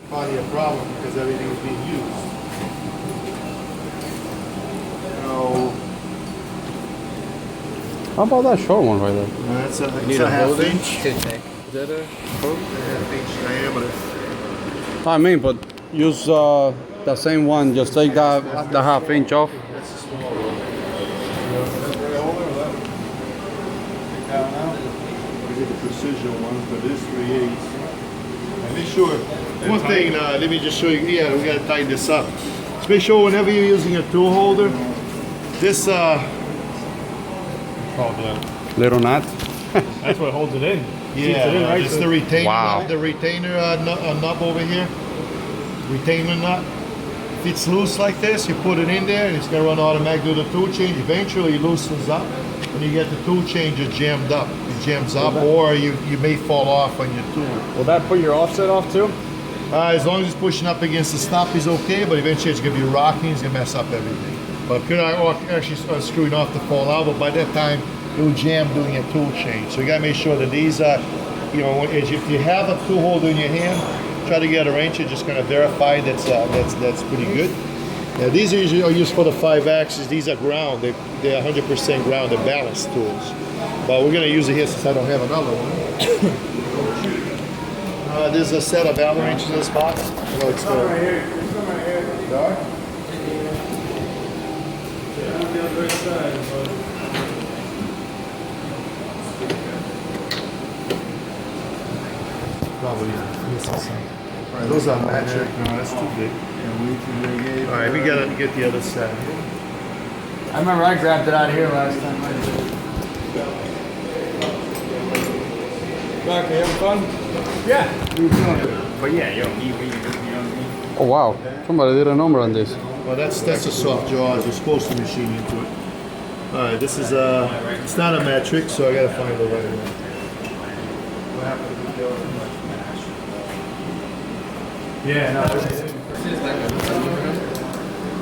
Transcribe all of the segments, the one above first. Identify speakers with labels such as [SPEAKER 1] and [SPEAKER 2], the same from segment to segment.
[SPEAKER 1] probably a problem because everything is being used. So,
[SPEAKER 2] How about that short one right there?
[SPEAKER 1] that's a,
[SPEAKER 3] Need
[SPEAKER 1] it's a
[SPEAKER 3] a
[SPEAKER 1] half
[SPEAKER 3] holder?
[SPEAKER 1] inch.
[SPEAKER 3] Is that a hook?
[SPEAKER 1] Half inch diameter.
[SPEAKER 2] I mean, but use the same one. Just take that the half inch off.
[SPEAKER 1] That's a small one. These are the precision ones, but this 3/8. And make sure, one thing, let me just show you, yeah, we gotta tighten this up. Just make sure whenever you're using a tool holder, this,
[SPEAKER 2] Little knot.
[SPEAKER 4] That's what holds it in.
[SPEAKER 1] yeah,
[SPEAKER 4] it in, right?
[SPEAKER 1] it's the retainer,
[SPEAKER 2] Wow.
[SPEAKER 1] the retainer nut over here. Retainer nut. If it's loose like this, you put it in there and it's gonna run automatic, do the tool change. Eventually it loosens up. When you get the tool changer jammed up, it jams up, or you may fall off on your tool.
[SPEAKER 4] Will that put your offset off too?
[SPEAKER 1] As long as it's pushing up against the stop is okay, but eventually it's gonna be rocking, it's gonna mess up everything. But could I actually start screwing off to fall out, but by that time it will jam doing a tool change. So you gotta make sure that these are, you know, if you have a tool holder in your hand, try to get a wrench and just kind of verify that's pretty good. Now these are usually used for the 5-axis. These are ground. They're 100% ground. They're ballast tools. But we're gonna use it here since I don't have another one. There's a set of Allen wrenches in this box. Well, it's
[SPEAKER 4] Right here.
[SPEAKER 1] dark.
[SPEAKER 4] On the other side,
[SPEAKER 1] Probably missing some. Alright, those are metric. No, that's too big. Alright, we gotta get the other side.
[SPEAKER 3] I remember I grabbed it out of here last time.
[SPEAKER 4] Doc, you having fun?
[SPEAKER 3] Yeah. But yeah, you don't need what you know what I mean?
[SPEAKER 2] Oh wow! Somebody did a number on this.
[SPEAKER 1] Well, that's a soft jaws. You're supposed to machine into it. Alright, this is it's not a metric, so I gotta find the right one.
[SPEAKER 4] Yeah, no.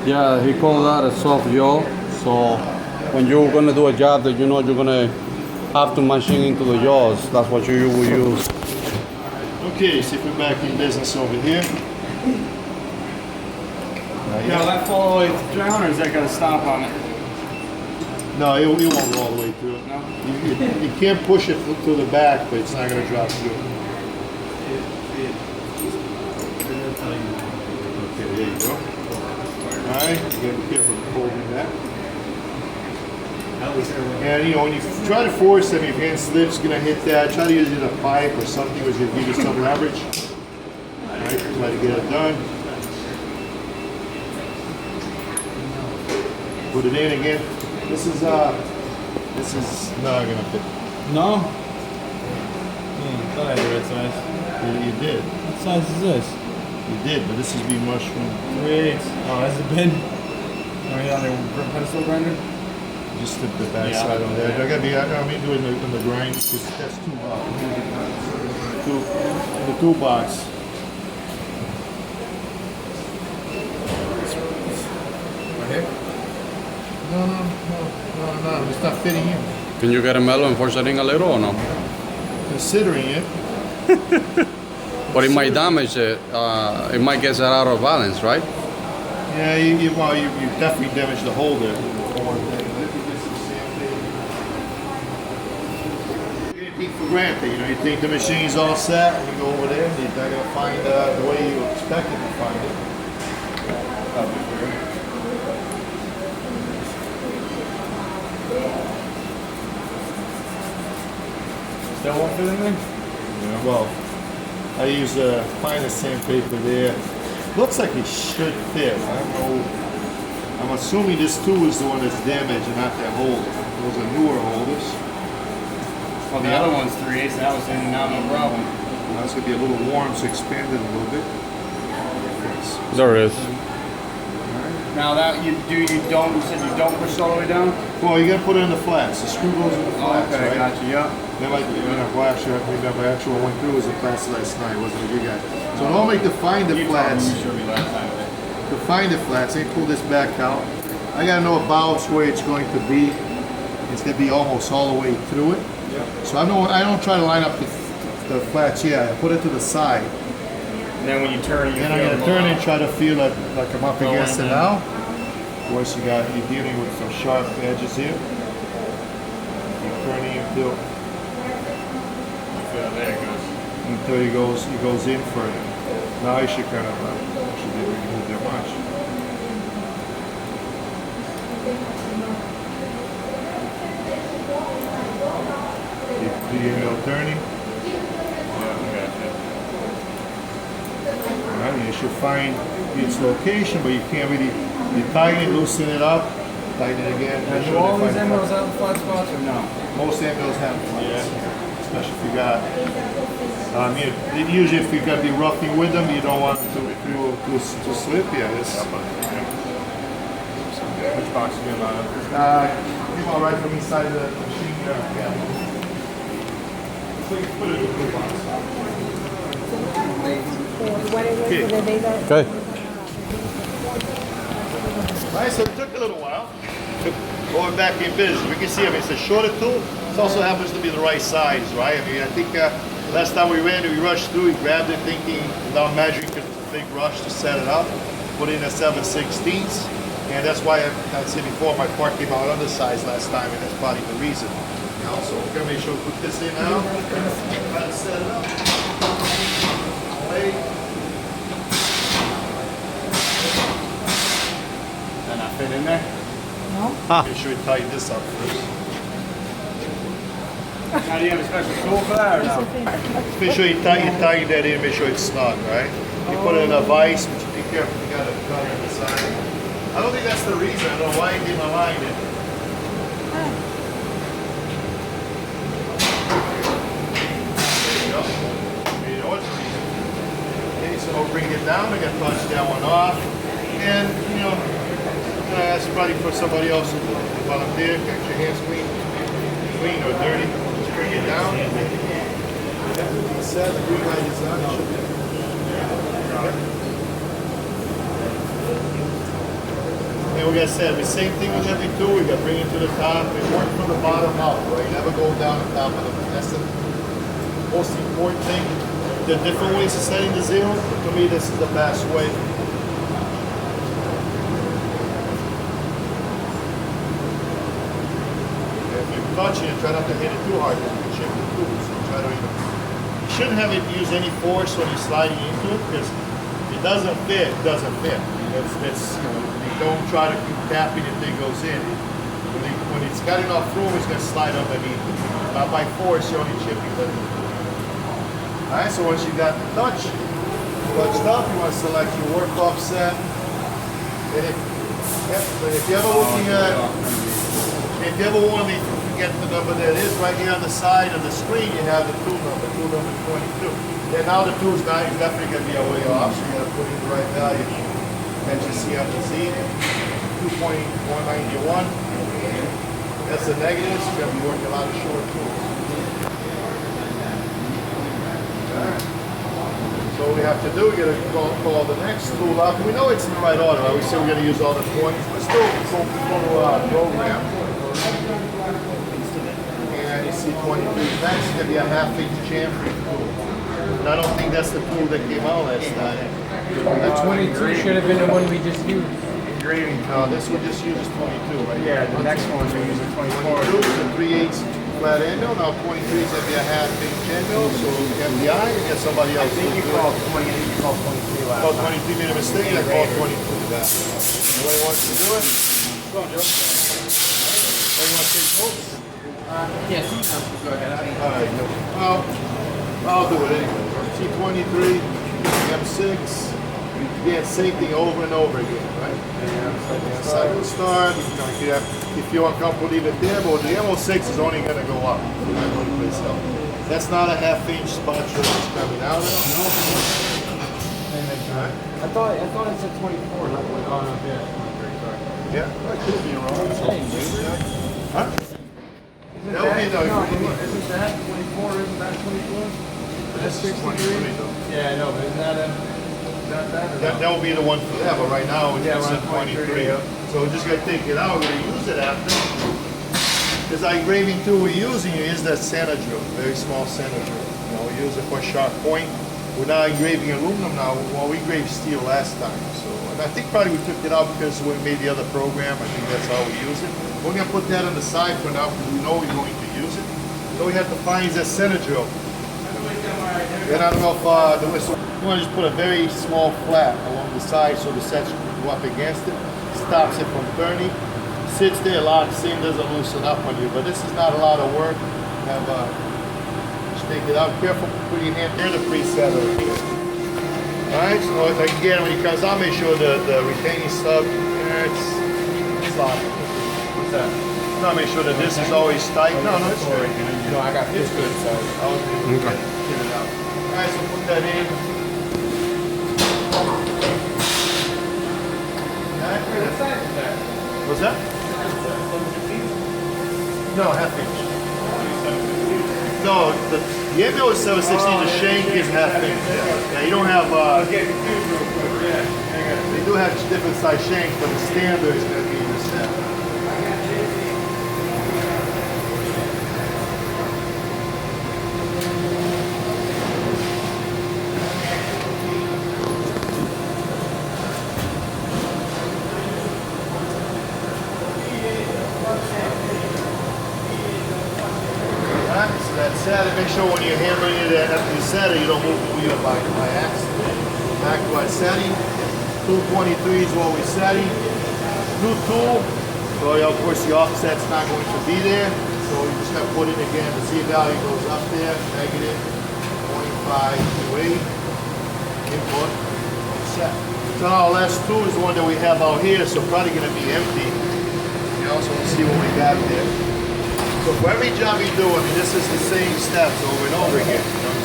[SPEAKER 2] Yeah, he called that a soft jaw. So when you're gonna do a job that you know you're gonna have to machine into the jaws, that's what you will use.
[SPEAKER 1] Okay, see if we're back in business over here.
[SPEAKER 3] Now, will that fall all the way down, or is that gonna stop on it?
[SPEAKER 1] No, it won't go all the way through it.
[SPEAKER 3] No?
[SPEAKER 1] You can't push it to the back, but it's not gonna drop through. Okay, there you go. Alright, you gotta be careful of holding that. And you know, when you try to force them, if your hand slips, it's gonna hit that. Try to use it in a pipe or something which will give you some leverage. Alright, try to get it done. Put it in again. This is not gonna fit.
[SPEAKER 4] No? Thought I did that size.
[SPEAKER 1] You did.
[SPEAKER 4] What size is this?
[SPEAKER 1] You did, but this is being mushroom.
[SPEAKER 4] 3/8. Oh, that's the bin. Are you on the pedestal grinder?
[SPEAKER 1] Just the back side on there. I gotta be. I mean, do it in the grind because that's too rough. The toolbox. Right here? No. It's not fitting in.
[SPEAKER 2] Can you get a melon for setting a little or no?
[SPEAKER 1] Considering it.
[SPEAKER 2] But it might damage it. It might get it out of balance, right?
[SPEAKER 1] Yeah, you definitely damaged the holder. You take for granted, you know, you think the machine's all set, and you go over there, and you're not gonna find the way you expected to find it.
[SPEAKER 4] Still won't fit in there?
[SPEAKER 1] Yeah. Well, I use finer sandpaper there. Looks like it should fit. I don't know. I'm assuming this tool is the one that's damaged and not that holder. Those are newer holders.
[SPEAKER 3] Well, the other one's 3/8, and that was in and out, no problem.
[SPEAKER 1] Now it's gonna be a little warm, so expand it a little bit.
[SPEAKER 2] There it is.
[SPEAKER 3] Now that you don't, you said you don't push it all the way down?
[SPEAKER 1] Well, you gotta put it in the flats. The screw goes in the
[SPEAKER 3] Oh,
[SPEAKER 1] flats,
[SPEAKER 3] okay,
[SPEAKER 1] right?
[SPEAKER 3] gotcha, yeah.
[SPEAKER 1] Then like, you know, well, actually, my actual went through was the flats last night. It wasn't a good guy. So normally to find the flats,
[SPEAKER 3] You showed me last time.
[SPEAKER 1] let me pull this back out. I gotta know about where it's going to be. It's gonna be almost all the way through it.
[SPEAKER 3] Yeah.
[SPEAKER 1] So I don't try to line up the flats here. I put it to the side.
[SPEAKER 3] And then when you turn, you
[SPEAKER 1] Then I'm
[SPEAKER 3] feel
[SPEAKER 1] gonna
[SPEAKER 3] them
[SPEAKER 1] turn
[SPEAKER 3] a
[SPEAKER 1] and
[SPEAKER 3] lot.
[SPEAKER 1] try to feel it like I'm up
[SPEAKER 3] Go
[SPEAKER 1] against
[SPEAKER 3] in
[SPEAKER 1] it
[SPEAKER 3] there.
[SPEAKER 1] now. Of course, you're dealing with some sharp edges here. You're turning until
[SPEAKER 3] There it goes.
[SPEAKER 1] it goes in further. Now you should kind of should be able to move that much. Do you know turning? Alright, you should find its location, but you can't really, you tighten it, loosen it up, tighten it again.
[SPEAKER 3] Now,
[SPEAKER 1] make
[SPEAKER 3] do
[SPEAKER 1] sure
[SPEAKER 3] all
[SPEAKER 1] they
[SPEAKER 3] these
[SPEAKER 1] find
[SPEAKER 3] emeralds have flat spots or no?
[SPEAKER 1] Most ambulances have flats, especially if you got. Usually, if you're gonna be roughing with them, you don't want it to slip. Yeah, this.
[SPEAKER 3] Which box do you have on?
[SPEAKER 1] Come on, right from inside the machine gun. Yeah. So you put it in the blue box. Okay.
[SPEAKER 2] Okay.
[SPEAKER 1] Alright, so it took a little while. Going back in business, we can see, I mean, it's a shorter tool. It also happens to be the right size, right? I mean, I think last time we ran it, we rushed through, we grabbed it thinking, without measuring, because it's a big rush to set it up. Put in a 7/16, and that's why I said before, my part came out undersized last time, and that's probably the reason. You know, so we're gonna make sure we put this in now. Try to set it up. Wait.
[SPEAKER 3] And I fit in there?
[SPEAKER 1] Make sure you tighten this up first.
[SPEAKER 3] Now, do you have a special tool for that or no?
[SPEAKER 1] Make sure you tighten that in, make sure it's snug, right? You put it in a vise, but you be careful, you got a cutter on the side. I don't think that's the reason, I don't know why you didn't align it. There you go. You know what's the reason. Okay, so we'll bring it down, we're gonna punch that one off. And, you know, that's probably for somebody else to volunteer, get your hands clean or dirty. Just bring it down. Set the green light is on. And we got said the same thing with every tool. We got bring it to the top and work from the bottom up. Right, never go down the top of the. That's the most important thing. There are different ways of setting the zero. To me, this is the best way. If you're touching it, try not to hit it too hard. You can chip the tools. So try to. You shouldn't have it use any force when you're sliding into it because if it doesn't fit, it doesn't fit. It's you know, you don't try to keep tapping it until it goes in. When it's got enough room, it's going to slide underneath. Not by force, you're only chipping the. Alright, so once you got the touched up, you want to select your work offset. And if you're ever looking at, if you ever want to get the number that is right here on the side of the screen, you have the tool number 22. And now the tool's not definitely going to be a way off, so you got to put in the right value that you see on the Z, 2.191. That's the negative, so you're going to be working a lot of short tools. Alright. So what we have to do, we got to call the next tool up. We know it's in the right order, right? We say we're going to use all the 20s, but still go program. And you see 23. That's going to be a half-inch chamfer tool. And I don't think that's the tool that came out last time.
[SPEAKER 4] The 22 should have been the one we just used.
[SPEAKER 3] Engraving.
[SPEAKER 1] No, this one just uses 22, right?
[SPEAKER 3] Yeah, the next one we use a 24.
[SPEAKER 1] 22 is a 3/8 flat anvil. Now 23 is going to be a half-inch anvil. So you get the eye, you get somebody else.
[SPEAKER 3] I think you called 20, you called 23 last
[SPEAKER 1] Oh,
[SPEAKER 3] time.
[SPEAKER 1] 23 made a mistake. I called 22. Yeah. Anybody wants to do it?
[SPEAKER 3] Go on, Joe.
[SPEAKER 1] Anybody want to take notes?
[SPEAKER 3] Yes, go ahead.
[SPEAKER 1] All right. Well, I'll do it anyway. T23, M6. Again, same thing over and over again, right? Yeah, cycle start. If you're uncomfortable, leave it there. But the M06 is only going to go up. It's not going to place up. That's not a half-inch spot that's coming out. Right?
[SPEAKER 4] I thought it said 24, not 20. Oh, no, yeah.
[SPEAKER 1] Yeah, I could be wrong. Huh?
[SPEAKER 3] Isn't that 24? Isn't that 24?
[SPEAKER 1] That's 63 though.
[SPEAKER 3] Yeah, I know, but isn't that
[SPEAKER 1] That will be the one for that, but right now it's
[SPEAKER 3] Yeah,
[SPEAKER 1] at
[SPEAKER 3] we're on
[SPEAKER 1] 23.
[SPEAKER 3] 23, yeah.
[SPEAKER 1] So we're just going to take it out, we're going to use it after. Because our engraving tool we're using is that center drill, very small center drill. You know, we use it for sharp point. we're now engraving aluminum now. Well, we engraved steel last time, so, and I think probably we took it out because when we made the other program, I think that's how we use it. We're gonna put that on the side for now because we know we're going to use it. So we have to find that center drill. And I don't know if the whistle, you want to just put a very small flat along the side so the set can go up against it, stops it from turning, sits there, locks in, doesn't loosen up on you. But this is not a lot of work. Have just take it out. Careful putting your hand near the preset over here. Alright, so again, when it comes out, make sure the retaining sub, it's locked.
[SPEAKER 3] What's that?
[SPEAKER 1] No, make sure that this is always tight. No, it's good.
[SPEAKER 3] You know, I got this good side.
[SPEAKER 1] I was able to get it out. Alright, so put that in.
[SPEAKER 3] What size is that?
[SPEAKER 1] What's that? No, half inch. No, the MO is 7/16, the shank is half inch. Yeah, you don't have, they do have different size shanks, but the standard is going to be the set. Set it, make sure when you're handling it after you set it, you don't move the wheel by accident. Back to our setting. 223 is what we're setting. New tool. So of course the offset's not going to be there. So you just have to put it again. The Z value goes up there, negative 0.528. Input. Set. So now our last tool is the one that we have out here, so probably gonna be empty. You know, so we'll see what we got there. So for every job you do, I mean, this is the same steps over and over again. You know,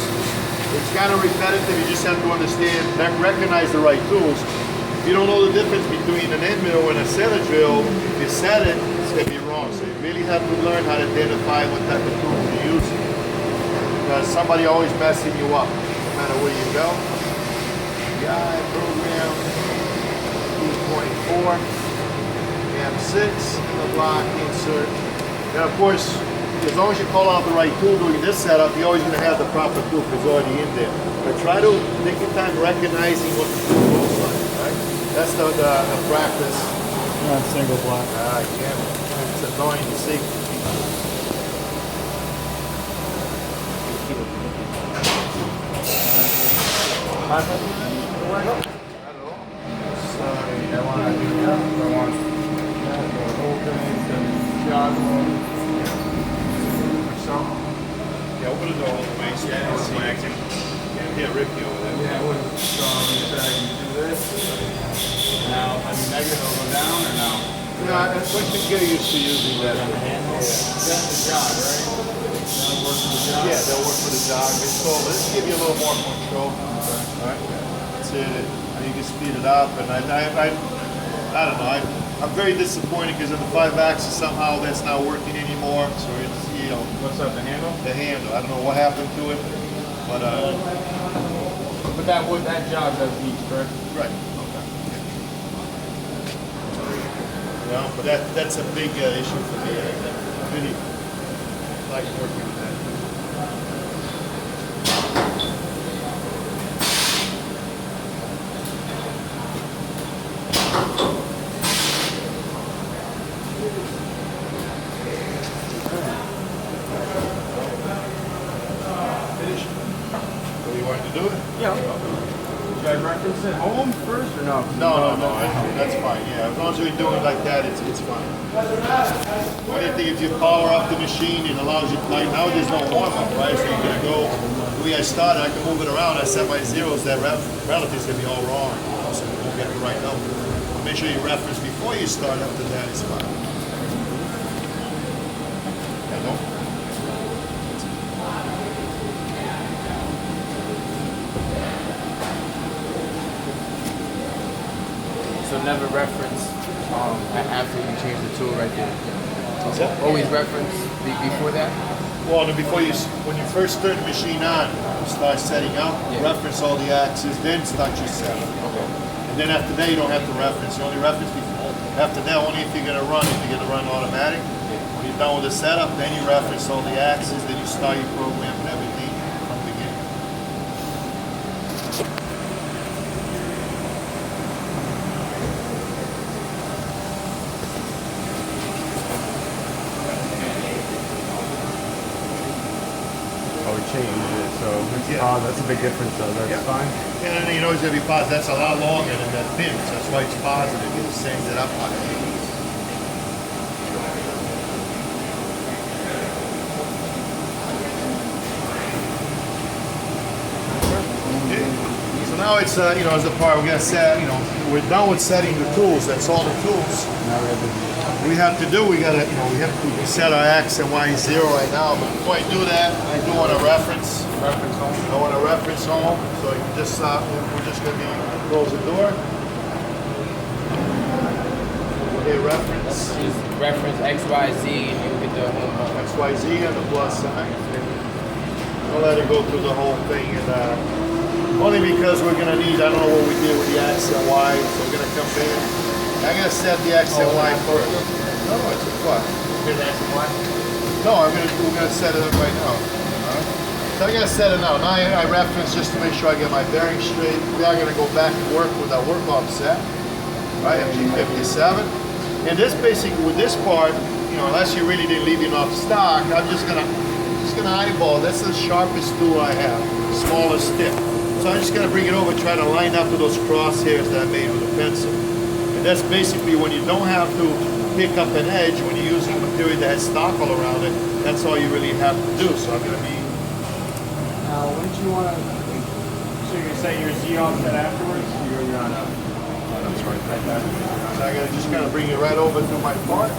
[SPEAKER 1] it's kind of repetitive. You just have to understand, recognize the right tools. If you don't know the difference between an end mill and a center drill, if you set it, it's going to be wrong. So you really have to learn how to identify what type of tool you're using. Because somebody always messing you up, no matter where you go. PI program, 2.4, M6, and the block insert. And of course, as long as you call out the right tool doing this setup, you're always going to have the proper tool because it's already in there. But try to take your time recognizing what the tool looks like, right? That's the practice.
[SPEAKER 4] Not single block.
[SPEAKER 1] I can't. It's annoying to see.
[SPEAKER 3] Sorry, I want to do that. I want openings and jog one.
[SPEAKER 1] Yeah, open the door all the way so you can see. Yeah, Ricky over there.
[SPEAKER 3] Yeah, what is so I can do this. Now, I mean, negative will go down or no?
[SPEAKER 1] Yeah, once you get used to using that.
[SPEAKER 3] That's the jog, right? That'll work for the jog?
[SPEAKER 1] Yeah, they'll work for the jog. So let's give you a little more control. Alright, that's it. And you can speed it up. And I don't know. I'm very disappointed because in the 5-axis somehow that's not working anymore. So it's, you know.
[SPEAKER 3] What's up, the handle?
[SPEAKER 1] The handle. I don't know what happened to it, but
[SPEAKER 3] that jog does each, correct?
[SPEAKER 1] right. Okay. You know, but that's a big issue for me. I really like working with that. Do it?
[SPEAKER 3] Yeah. Should I reference it home first or no?
[SPEAKER 1] No, that's fine. Yeah, as long as you're doing it like that, it's fine. The only thing, if you power up the machine, it allows you, like now there's no warm up, right? So you're gonna go, the way I started, I can move it around, I set my zeros, that relative's gonna be all wrong, so you won't get the right number. Make sure you reference before you start, after that is fine. Yeah, no?
[SPEAKER 3] So never reference after you change the tool right there.
[SPEAKER 1] What's that?
[SPEAKER 3] Always reference before that?
[SPEAKER 1] Well, when you first turn the machine on, you start setting up, reference all the axes, then start your setup.
[SPEAKER 3] Okay.
[SPEAKER 1] And then after that, you don't have to reference. You only reference before. After that, only if you're going to run, if you're going to run automatic. When you're done with the setup, then you reference all the axes, then you start your program and everything from the beginning. Yeah.
[SPEAKER 4] Oh, that's a big difference though. That's
[SPEAKER 1] Yeah.
[SPEAKER 4] fine.
[SPEAKER 1] And then you notice if you positive, that's a lot longer than that pin. So that's why it's positive. It sends it up high. So now it's, you know, as the part we're gonna set, you know, we're done with setting the tools. That's all the tools.
[SPEAKER 4] Now we have to.
[SPEAKER 1] We have to do, we gotta, you know, we can set our X and Y 0 right now. But before I do that, I do want to reference home. I want to reference home. So you just, we're just gonna be close the door. Okay, reference.
[SPEAKER 5] Just reference XYZ and you'll get the home.
[SPEAKER 1] X, Y, Z and the plus sign. I'll let it go through the whole thing, and only because we're gonna need, I don't know what we did with the X and Y, so we're gonna come in. I'm gonna set the X and Y first. No, it's a what?
[SPEAKER 5] Here's X and Y.
[SPEAKER 1] No, we're gonna set it up right now. Alright? So I'm gonna set it now. Now I reference just to make sure I get my bearings straight. We are gonna go back and work with our work offset, right? MG57. And this basically, with this part, you know, unless you really didn't leave enough stock, I'm just gonna eyeball. That's the sharpest tool I have, smallest tip. So I'm just gonna bring it over, try to line up to those crosshairs that I made with a pencil. And that's basically when you don't have to pick up an edge, when you're using material that has stock all around it, that's all you really have to do. So I'm gonna be.
[SPEAKER 4] Now, wouldn't you want to? So you're gonna set your Z offset afterwards? You're on a. That's right. Like that.
[SPEAKER 1] So I gotta just kind of bring it right over to my part.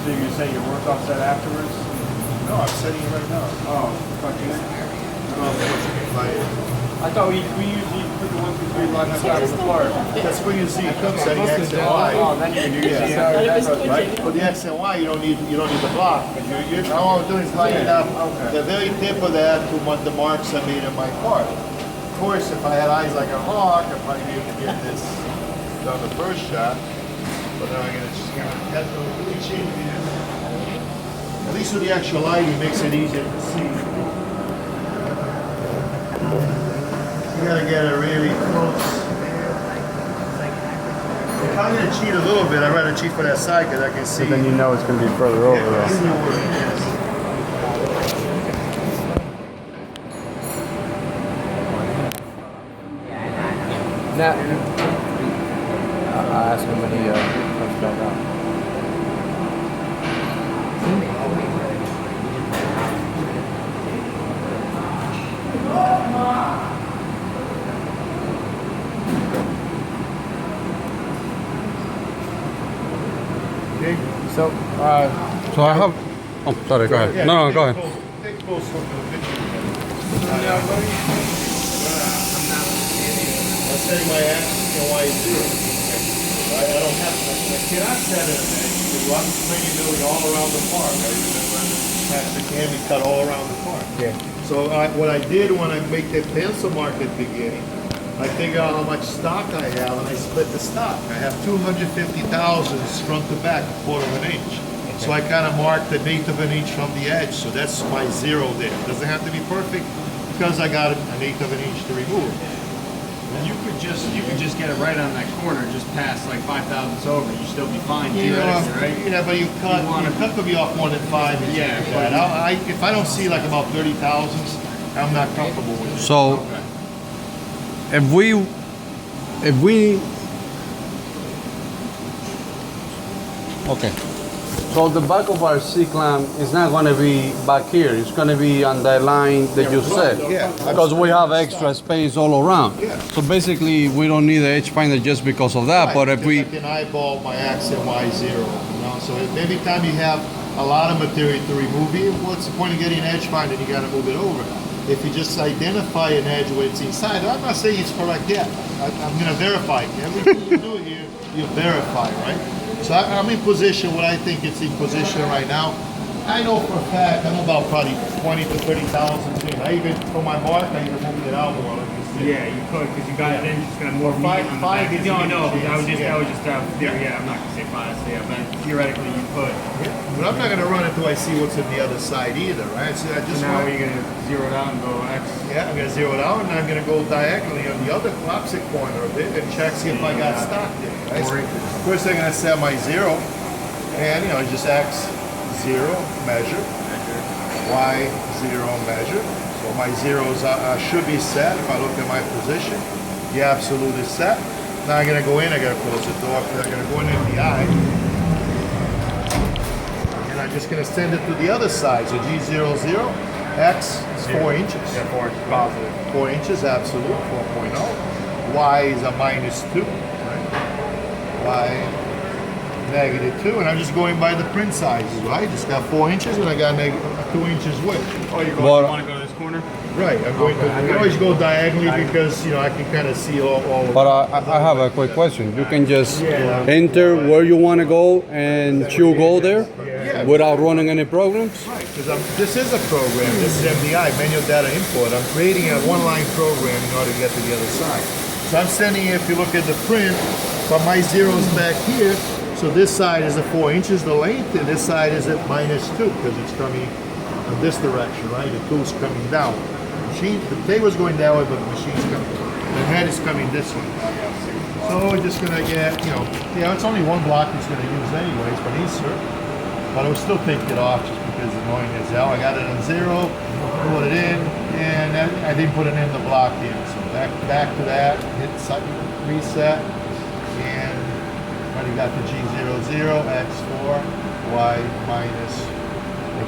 [SPEAKER 4] So you're gonna set your work offset afterwards?
[SPEAKER 1] No, I'm setting it right now.
[SPEAKER 4] Oh, fucking. I thought we usually put the 1, 2, 3 line on top of the part.
[SPEAKER 1] That's where you see it comes setting X and Y.
[SPEAKER 4] Oh, then you can do your Z
[SPEAKER 1] Right? For the X and Y, you don't need the block. But all I'm doing is lining up the very tip of that to what the marks I made in my part. Of course, if I had eyes like a hawk, I'd probably be able to get this done the first shot. But then I'm gonna just kind of cut the really cheap here. At least with the actual lighting, makes it easier to see. You gotta get it really close. If I'm gonna cheat a little bit, I'd rather cheat for that side because I can see.
[SPEAKER 4] So then you know it's gonna be further over
[SPEAKER 1] I see
[SPEAKER 4] though.
[SPEAKER 1] where it is.
[SPEAKER 4] Now, I'll ask him when he comes back out.
[SPEAKER 1] Okay.
[SPEAKER 4] So,
[SPEAKER 2] So I have. Oh, sorry. Go ahead. No, go ahead.
[SPEAKER 1] Take close look at the picture. I'm setting my X and Y 0. Right? I don't have to. I cannot set it because I'm bringing building all around the park. Right? It can be cut all around the park.
[SPEAKER 4] yeah.
[SPEAKER 1] So what I did when I make the pencil mark at the beginning, I figure out how much stock I have and I split the stock. I have 250 thousandths front to back, 1/4 of an inch. So I kind of marked an 1/8 of an inch from the edge. So that's my 0 there. Doesn't have to be perfect because I got an 1/8 of an inch to remove.
[SPEAKER 3] You could just get it right on that corner, just past like 5 thousandths over. You still be fine theoretically, right?
[SPEAKER 1] Yeah, but you cut could be off more than 5 inches.
[SPEAKER 3] Yeah,
[SPEAKER 1] Like that. If I don't see like about 30 thousandths, I'm not comfortable with it.
[SPEAKER 2] So if we okay. So the back of our C clamp is not going to be back here. It's going to be on that line that you said.
[SPEAKER 1] Yeah.
[SPEAKER 2] Because we have extra space all around.
[SPEAKER 1] Yeah.
[SPEAKER 2] So basically, we don't need the edge finder just because of that. But if
[SPEAKER 1] Because
[SPEAKER 2] we
[SPEAKER 1] I can eyeball my X and Y 0, you know. So if every time you have a lot of material to remove, what's the point of getting an edge finder? You got to move it over. If you just identify an edge where it's inside, I'm not saying it's correct yet. I'm going to verify. Everything you do here, you verify, right? So I'm in position what I think it's in position right now. I know for a fact I'm about probably 20 to 30,000 in. I even, for my mark, I even moved it out more. Like you said.
[SPEAKER 3] Yeah, you could because you got it then just gonna more
[SPEAKER 1] Five-
[SPEAKER 3] meat on the
[SPEAKER 1] five
[SPEAKER 3] back.
[SPEAKER 1] is
[SPEAKER 3] No,
[SPEAKER 1] a
[SPEAKER 3] no,
[SPEAKER 1] good
[SPEAKER 3] I was
[SPEAKER 1] chance,
[SPEAKER 3] just yeah, I'm not gonna say 5, so yeah, but theoretically you could.
[SPEAKER 1] But I'm not going to run until I see what's on the other side either, right? So I
[SPEAKER 3] So
[SPEAKER 1] just
[SPEAKER 3] now
[SPEAKER 1] want,
[SPEAKER 3] are you gonna zero it out and go X?
[SPEAKER 1] yeah, I'm going to zero it out and I'm going to go diagonally on the other opposite corner of it and check see if I got stock there. Right? So first I'm going to set my 0 and just X 0 measure. Y0 measure. So my zeros should be set. If I look at my position, the absolute is set. Now I'm going to go in, I got to close the door, I'm going to go in the eye. And I'm just going to send it to the other side. So G00, X is 4 inches.
[SPEAKER 4] Yeah, 4 inches positive.
[SPEAKER 1] 4 inches, absolute, 4.0. Y is a -2, right? Y -2, and I'm just going by the print sizes, right? Just got 4 inches, and I got 2 inches width.
[SPEAKER 4] Oh, you
[SPEAKER 2] But-
[SPEAKER 4] want to go to this corner?
[SPEAKER 1] Right, I'm going to, we always go diagonally because, you know, I can kind of see all
[SPEAKER 2] But I have a quick question. You can just
[SPEAKER 1] Yeah.
[SPEAKER 2] enter where you want to go and you go there without running any programs?
[SPEAKER 1] Right, because this is a program, this is MDI, manual data import. I'm creating a one-line program in order to get to the other side. So I'm sending, if you look at the print, but my zero's back here, so this side is at 4 inches the length, and this side is at -2, because it's coming in this direction, right? The tool's coming down. The table's going that way, but the machine's coming, the head is coming this way. So we're just gonna get, you know, it's only one block it's gonna use anyways, but insert. But I will still take it off just because it's annoying as hell. I got it on 0, put it in, and then I didn't put it in the block in. So back to that, hit reset, and already got the G00, X4, Y minus.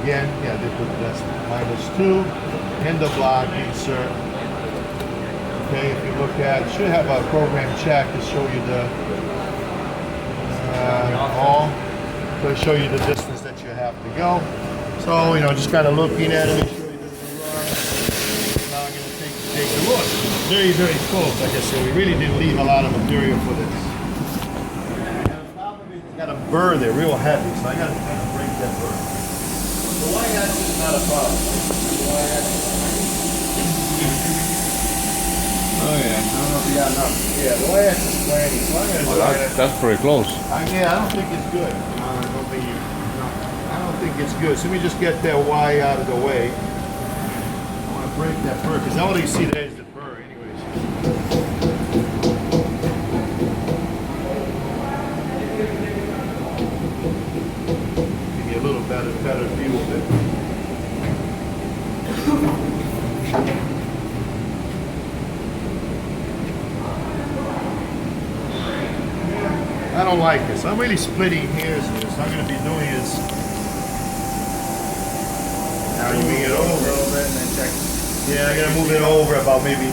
[SPEAKER 1] Again, yeah, they put this -2 in the block, insert. Okay, if you look at, it should have a program check to show you the all. So show you the distance that you have to go. So, you know, just kind of looking at it, make sure it doesn't run. Now I'm going to take a look. Very, very close. Like I said, we really didn't leave a lot of material for this. And on top of it, it's got a burr there, real heavy, so I got to kind of break that burr. The y-axis is not a problem. The y-axis.
[SPEAKER 4] Oh yeah, I don't know if you got enough.
[SPEAKER 1] Yeah, the y-axis is planning, so I'm going to do it.
[SPEAKER 2] That's pretty close.
[SPEAKER 1] Yeah, I don't think it's good. I don't think it's good. So let me just get that Y out of the way. I want to break that burr, because all you see there is the burr anyways. Give me a little better view of it. I don't like this. I'm really splitting hairs here. So I'm going to be doing is now moving it over a little bit and then check. Yeah, I'm going to move it over about maybe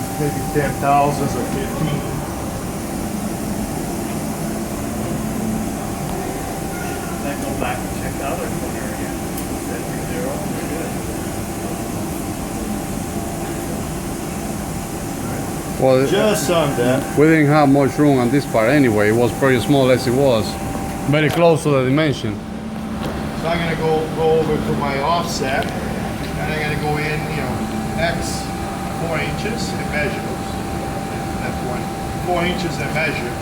[SPEAKER 1] 10 thousandths or 15.
[SPEAKER 4] Then go back and check the other corner again. That's 0. We're good.
[SPEAKER 2] Well,
[SPEAKER 1] Just on that.
[SPEAKER 2] we didn't have much room on this part anyway. It was pretty small as it was. Very close to the dimension.
[SPEAKER 1] So I'm going to go over to my offset, and I'm going to go in, you know, X 4 inches and measure. That's 4 inches and measure.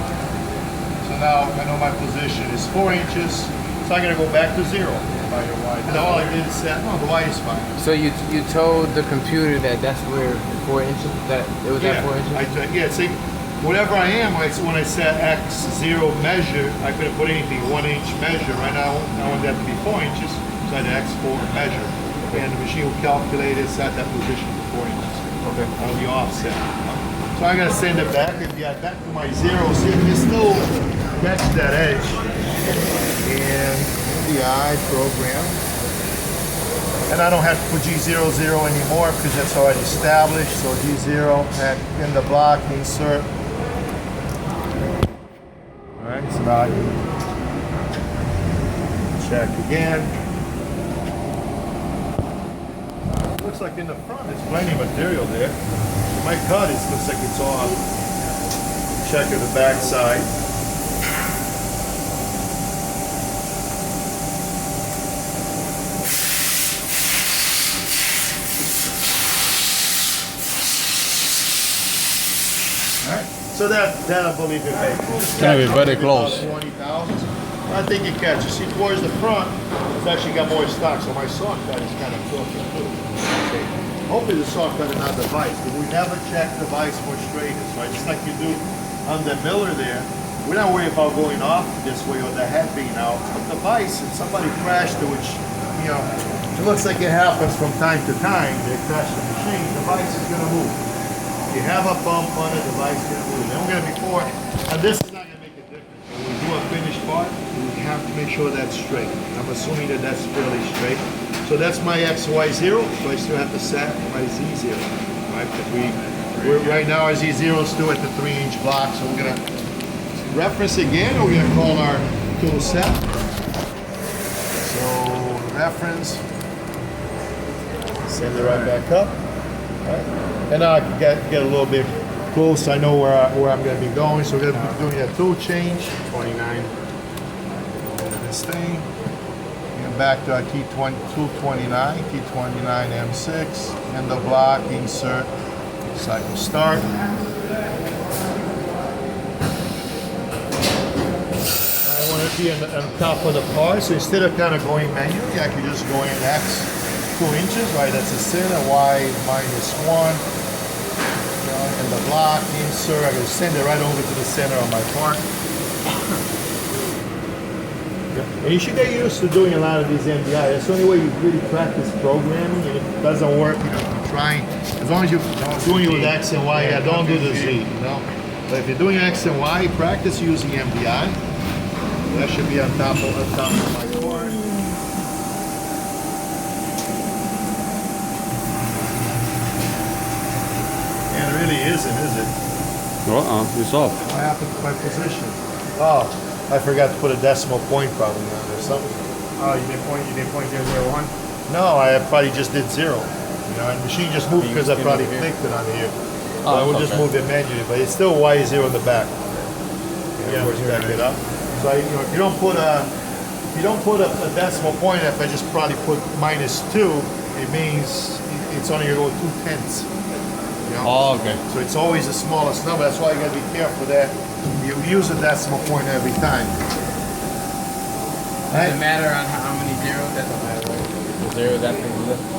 [SPEAKER 1] So now I know my position is 4 inches. So I'm going to go back to 0 by the Y. And all I did is set, no, the Y is fine.
[SPEAKER 5] So you told the computer that that's where 4 inches, that it was at 4 inches?
[SPEAKER 1] Yeah, see, whatever I am, when I set X0 measure, I could have put anything, 1 inch measure. Right now, I want that to be 4 inches, so I had X4 measure. And the machine will calculate it, set that position to 4 inches.
[SPEAKER 5] Okay.
[SPEAKER 1] On the offset. So I'm gonna send it back and get back to my 0, see if it still gets that edge. And the I program. And I don't have to put G00 anymore because that's already established. So G0 in the block, insert. All right, so now I can check again. Looks like in the front it's plenty of material there. My cut looks like it's off. Check at the back side. So that I believe it makes.
[SPEAKER 2] It's gonna be very close.
[SPEAKER 1] 20,000. I think it catches. See, towards the front, it's actually got more stock, so my saw cut is kind of crooked too. Okay. Hopefully the saw cut is not the vise, but we never check the vise for straightness, right? Just like you do on the miller there. We're not worried about going off this way or the head being out. But the vise, if somebody crashed it, which you know, it looks like it happens from time to time, they crash the machine, the device is gonna move. If you have a bump on it, the device is gonna move. Then we're gonna before, and this is not gonna make a difference. When we do a finished part, we have to make sure that's straight. I'm assuming that that's fairly straight. So that's my XY0, so I still have to set my Z0, right? Because we're right now our Z0 is still at the 3-inch block, so we're gonna reference again, or we're gonna call our tool set. So reference, send it right back up. Right? And now I can get a little bit close. I know where I'm going to be going. So we're going to be doing a tool change.
[SPEAKER 4] 29.
[SPEAKER 1] This thing. Get back to our T20 229, T29 M6, end of block, insert, cycle start. I want to be on top of the part, so instead of kind of going manually, I can just go in X 2 inches, right? That's a center, Y -1. And the block, insert, I can send it right over to the center of my part. And you should get used to doing a lot of these MDI. That's the only way you really practice programming. And if it doesn't work, you know, you're trying. As long as you're doing it with X and Y, yeah, don't do the Z, you know. But if you're doing X and Y, practice using MDI. That should be on top of my part. And it really isn't, is it?
[SPEAKER 2] It's off.
[SPEAKER 1] What happened to my position? Oh, I forgot to put a decimal point probably on there or something.
[SPEAKER 4] Oh, you didn't point 0.001?
[SPEAKER 1] No, I probably just did 0. You know, and the machine just moved because I probably clicked it on here. So I would just move it manually, but it's still Y0 in the back. Yeah, of course, back it up. So you know, if you don't put a decimal point, if I just probably put -2, it means it's only gonna go 2/10. You know?
[SPEAKER 2] Oh, okay.
[SPEAKER 1] So it's always the smallest number. That's why you gotta be careful that you use a decimal point every time.
[SPEAKER 5] Does it matter on how many zeros? That don't matter, right? The zero, that's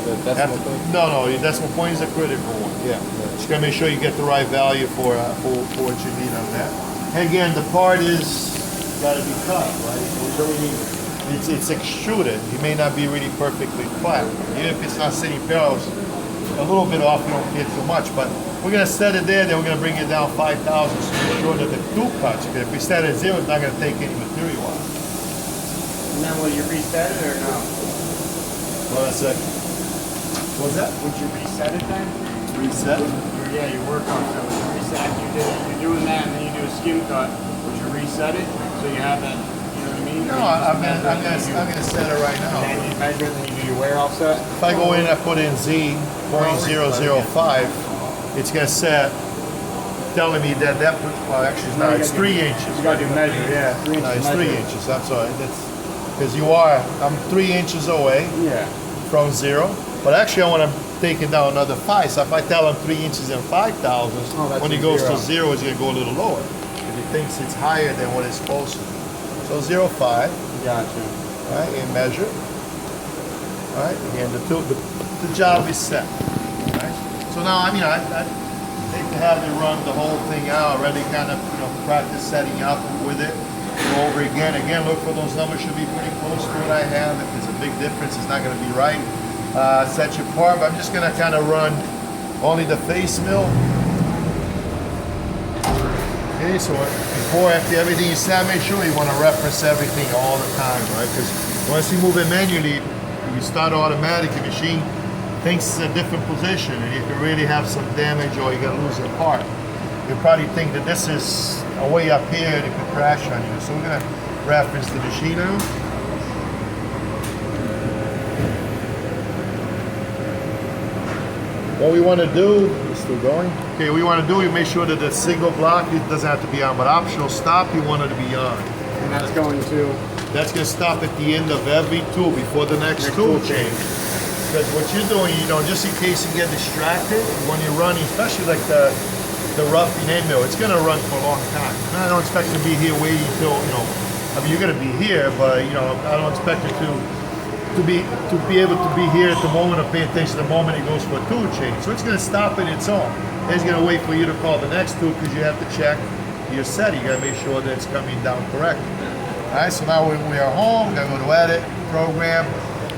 [SPEAKER 5] the decimal point?
[SPEAKER 1] No, your decimal point is a critical one. Yeah. Just gotta make sure you get the right value for what you need on that. And again, the part is gotta be cut, right? So it's extruded. It may not be really perfectly flat. Even if it's not sitting parallel, a little bit off, you don't get too much. But we're gonna set it there, then we're gonna bring it down 5,000 to make sure that the tool cuts. Because if we set it at 0, it's not gonna take any material out.
[SPEAKER 4] And then will you reset it or no?
[SPEAKER 1] Hold on a sec. What was that?
[SPEAKER 4] Would you reset it then?
[SPEAKER 1] Reset?
[SPEAKER 4] Yeah, your work on it. Would you reset? You're doing that and then you do a skim cut. Would you reset it so you have that? You know what I mean?
[SPEAKER 1] No, I'm gonna set it right now.
[SPEAKER 4] And then you measure and then you do your wear offset.
[SPEAKER 1] If I go in and I put in Z 0.005, it's gonna set telling me that well actually it's not, it's 3 inches.
[SPEAKER 4] You gotta do measure, yeah. 3 inches.
[SPEAKER 1] No, it's 3
[SPEAKER 4] measure.
[SPEAKER 1] inches. I'm sorry. That's because I'm 3 inches away
[SPEAKER 4] Yeah.
[SPEAKER 1] from 0. But actually I want to take it down another 5. So if I tell him 3 inches and 5,000,
[SPEAKER 4] that's
[SPEAKER 1] when he
[SPEAKER 4] a
[SPEAKER 1] goes
[SPEAKER 4] zero.
[SPEAKER 1] to 0, it's gonna go a little lower. Because he thinks it's higher than what it's supposed to be. So 0.5.
[SPEAKER 4] Gotcha.
[SPEAKER 1] Right, and measure. Right, again, the job is set. Right, so now I think to have it run the whole thing out, already kind of practice setting up with it. Go over again. Again, look for those numbers should be pretty close to what I have. If there's a big difference, it's not going to be right. Set your part, but I'm just going to kind of run only the face mill. Okay, so after everything is set, make sure you want to reference everything all the time, right? Because once you move it manually, you start automatic, the machine thinks it's a different position, and you can really have some damage or you're going to lose a part. You probably think that this is way up here and it could crash on you. So we're going to reference the machine now. What we want to do, it's still going. Okay, we want to do, we make sure that the single block, it doesn't have to be on, but optional stop, you want it to be on.
[SPEAKER 4] And that's going to?
[SPEAKER 1] That's going to stop at the end of every tool before the next tool change. Because what you're doing, just in case you get distracted, when you're running, especially like the roughing end mill, it's going to run for a long time. And I don't expect you to be here waiting until, you're going to be here, but, I don't expect you to be able to be here at the moment or pay attention the moment it goes for a tool change. So it's going to stop in its own. Then it's going to wait for you to call the next tool because you have to check your setting. You got to make sure that it's coming down correctly. All right, so now we are home. We're going to go to edit, program.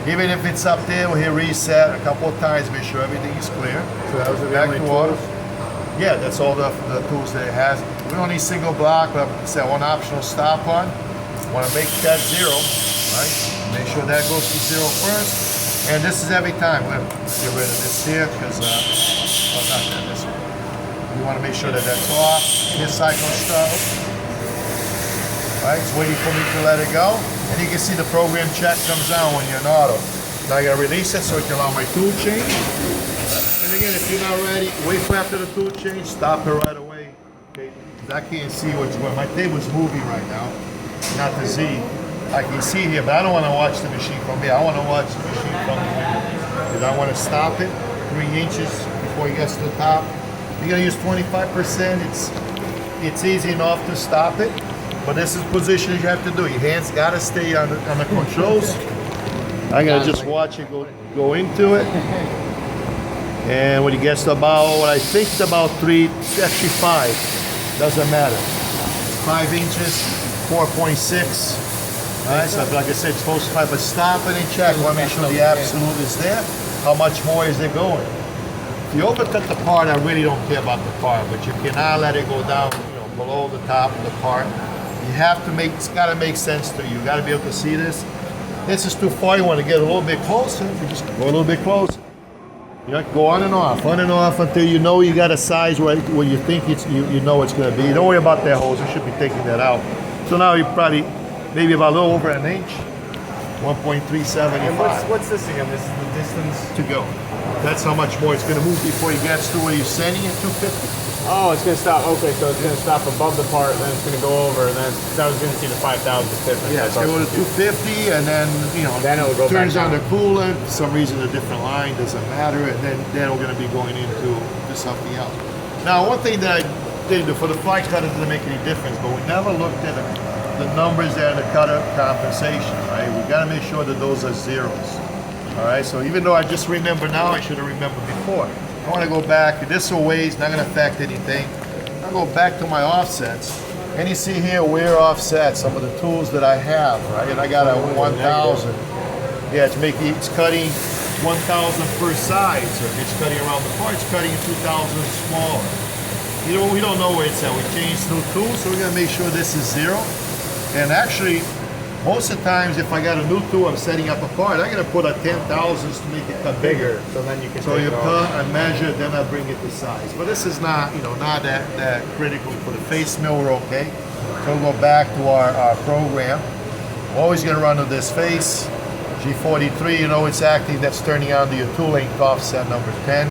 [SPEAKER 1] Even if it's up there, we'll hit reset a couple of times, make sure everything is clear.
[SPEAKER 4] So those are the
[SPEAKER 1] Back
[SPEAKER 4] only
[SPEAKER 1] to auto.
[SPEAKER 4] tools?
[SPEAKER 1] Yeah, that's all the tools that it has. We don't need single block, but set one optional stop on. Want to make that 0, right? Make sure that goes to 0 first. And this is every time. We're gonna get rid of this here because, well, not that, this one. We want to make sure that that's off. Hit cycle start. Right, it's waiting for me to let it go. And you can see the program check comes on when you're in auto. Now I gotta release it so it can allow my tool change. And again, if you're not ready, wait for after the tool change, stop it right away. Okay, 'cause I can't see what's going. My table's moving right now, not the Z. I can see here, but I don't want to watch the machine from here. I want to watch the machine from the window. Because I want to stop it 3 inches before it gets to the top. You're gonna use 25%. It's easy enough to stop it, but this is positions you have to do. Your hands gotta stay on the controls. I gotta just watch it go into it. And when it gets to about, I think it's about 3, actually 5, doesn't matter. 5 inches, 4.6. All right, so like I said, it's supposed to 5, but stop it and check. Want to make sure the absolute is there. How much more is it going? If you overcut the part, I really don't care about the part, but you cannot let it go down, below the top of the part. You have to it's got to make sense to you. You got to be able to see this. This is too far. You want to get a little bit closer. You just go a little bit closer. Go on and off until you know you got a size where you think you know it's going to be. Don't worry about that hose. You should be taking that out. So now you probably maybe about a little over an inch, 1.375.
[SPEAKER 4] And what's this again? This is the distance
[SPEAKER 1] to go. That's how much more it's going to move before it gets to where you're sending it, 250.
[SPEAKER 4] Oh, it's going to stop. Okay, so it's going to stop above the part, then it's going to go over, and then I was going to see the 5,000 difference.
[SPEAKER 1] Yeah, it's going to go to 250, and then
[SPEAKER 4] then it'll go
[SPEAKER 1] turns
[SPEAKER 4] back
[SPEAKER 1] on
[SPEAKER 4] down.
[SPEAKER 1] the coolant. For some reason, a different line doesn't matter, and then we're going to be going into something else. Now, one thing that I did for the fly cutter doesn't make any difference, but we never looked at the numbers there in the cutter compensation. Right, we got to make sure that those are zeros. All right, so even though I just remember now, I should have remembered before. I want to go back. This away is not going to affect anything. I'll go back to my offsets. And you see here where offset some of the tools that I have, right? And I got a 1,000. Yeah, it's cutting 1,000 per side. So if it's cutting around the part, it's cutting 2,000 smaller. We don't know where it's at. We changed new tools, so we're going to make sure this is 0. And actually, most of the times, if I got a new tool, I'm setting up a part, I'm going to put a 10,000s to make it cut bigger.
[SPEAKER 4] So then you can
[SPEAKER 1] So
[SPEAKER 4] take
[SPEAKER 1] you
[SPEAKER 4] it off.
[SPEAKER 1] cut, I measure, then I bring it to size. But this is not, not that critical. For the face mill, we're okay. So we'll go back to our program. Always going to run to this face. G43, it's acting, that's turning on to your tool length offset number 10.